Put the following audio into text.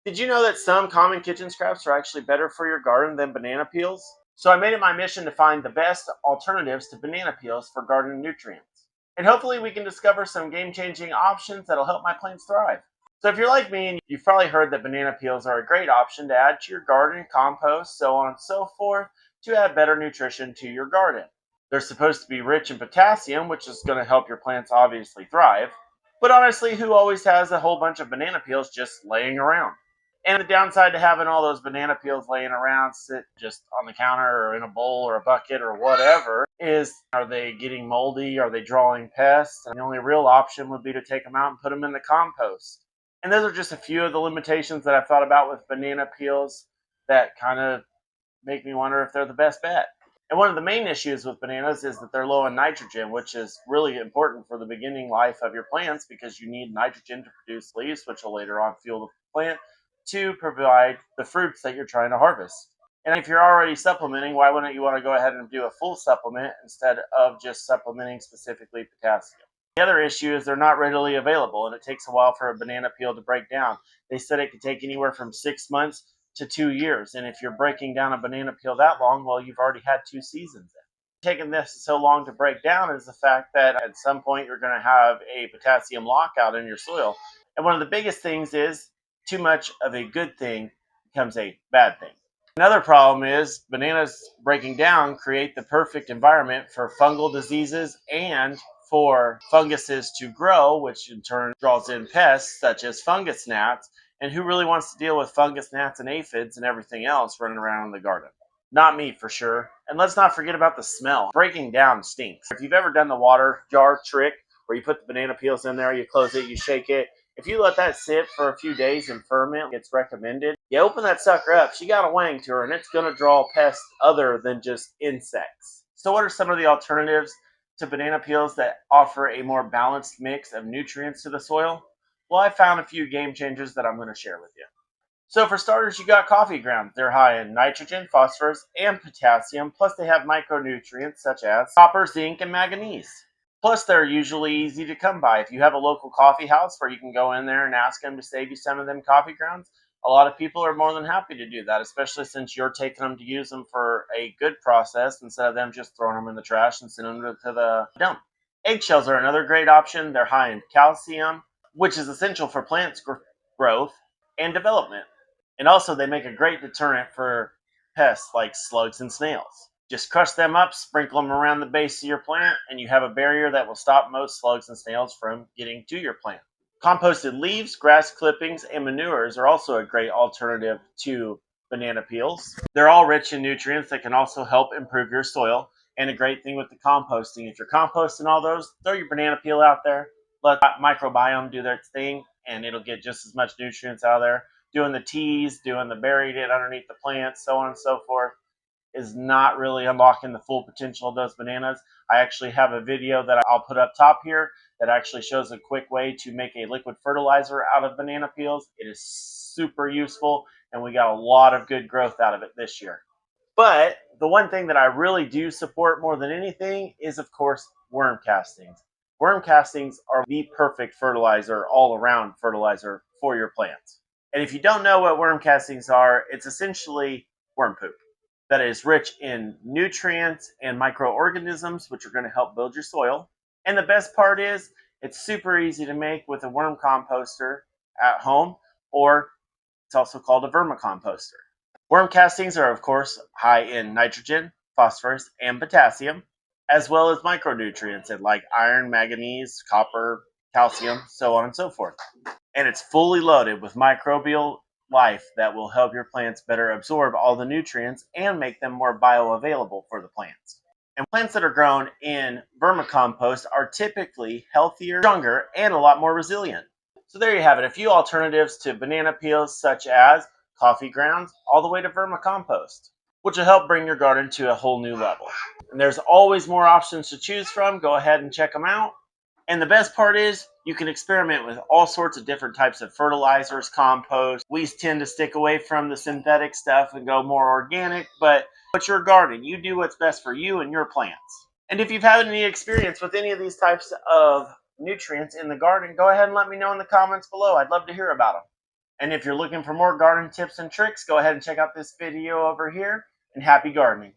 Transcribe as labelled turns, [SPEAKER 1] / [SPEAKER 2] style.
[SPEAKER 1] Did you know that some common kitchen scraps are actually better for your garden than banana peels? So I made it my mission to find the best alternatives to banana peels for garden nutrients. And hopefully we can discover some game-changing options that'll help my plants thrive. So if you're like me and you've probably heard that banana peels are a great option to add to your garden, compost, so on and so forth, to add better nutrition to your garden. They're supposed to be rich in potassium, which is going to help your plants obviously thrive. But honestly, who always has a whole bunch of banana peels just laying around? And the downside to having all those banana peels laying around, sit just on the counter or in a bowl or a bucket or whatever, is are they getting moldy? Are they drawing pests? And the only real option would be to take them out and put them in the compost. And those are just a few of the limitations that I've thought about with banana peels that kind of make me wonder if they're the best bet. And one of the main issues with bananas is that they're low in nitrogen, which is really important for the beginning life of your plants because you need nitrogen to produce leaves, which will later on fuel the plant to provide the fruits that you're trying to harvest. And if you're already supplementing, why wouldn't you want to go ahead and do a full supplement instead of just supplementing specifically potassium? The other issue is they're not readily available, and it takes a while for a banana peel to break down. They said it could take anywhere from 6 months to 2 years. And if you're breaking down a banana peel that long, well, you've already had 2 seasons in. Taking this so long to break down is the fact that at some point you're going to have a potassium lockout in your soil. And one of the biggest things is too much of a good thing becomes a bad thing. Another problem is bananas breaking down create the perfect environment for fungal diseases and for funguses to grow, which in turn draws in pests such as fungus gnats. And who really wants to deal with fungus gnats and aphids and everything else running around in the garden? Not me, for sure. And let's not forget about the smell. Breaking down stinks. If you've ever done the water jar trick where you put the banana peels in there, you close it, you shake it, if you let that sit for a few days and ferment, it's recommended. You open that sucker up, she got a wang to her, and it's going to draw pests other than just insects. So what are some of the alternatives to banana peels that offer a more balanced mix of nutrients to the soil? Well, I found a few game changers that I'm going to share with you. So for starters, you got coffee grounds. They're high in nitrogen, phosphorus, and potassium, plus they have micronutrients such as copper, zinc, and manganese. Plus, they're usually easy to come by. If you have a local coffee house where you can go in there and ask them to save you some of them coffee grounds, a lot of people are more than happy to do that, especially since you're taking them to use them for a good process instead of them just throwing them in the trash and sending them to the dump. Eggshells are another great option. They're high in calcium, which is essential for plants' growth and development. And also, they make a great deterrent for pests like slugs and snails. Just crush them up, sprinkle them around the base of your plant, and you have a barrier that will stop most slugs and snails from getting to your plant. Composted leaves, grass clippings, and manures are also a great alternative to banana peels. They're all rich in nutrients that can also help improve your soil. And a great thing with the composting, if you're composting all those, throw your banana peel out there, let that microbiome do their thing, and it'll get just as much nutrients out of there. Doing the teas, doing the buried it underneath the plants, so on and so forth, is not really unlocking the full potential of those bananas. I actually have a video that I'll put up top here that actually shows a quick way to make a liquid fertilizer out of banana peels. It is super useful, and we got a lot of good growth out of it this year. But the one thing that I really do support more than anything is, of course, worm castings. Worm castings are the perfect fertilizer, all around fertilizer for your plants. And if you don't know what worm castings are, it's essentially worm poop that is rich in nutrients and microorganisms, which are going to help build your soil. And the best part is, it's super easy to make with a worm composter at home, or it's also called a vermicomposter. Worm castings are, of course, high in nitrogen, phosphorus, and potassium, as well as micronutrients like iron, manganese, copper, calcium, so on and so forth. And it's fully loaded with microbial life that will help your plants better absorb all the nutrients and make them more bioavailable for the plants. And plants that are grown in vermicompost are typically healthier, stronger, and a lot more resilient. So there you have it, a few alternatives to banana peels such as coffee grounds all the way to vermicompost, which will help bring your garden to a whole new level. And there's always more options to choose from. Go ahead and check them out. And the best part is you can experiment with all sorts of different types of fertilizers, compost. We tend to stick away from the synthetic stuff and go more organic, but it's your garden. You do what's best for you and your plants. And if you've had any experience with any of these types of nutrients in the garden, go ahead and let me know in the comments below. I'd love to hear about them. And if you're looking for more garden tips and tricks, go ahead and check out this video over here, and happy gardening.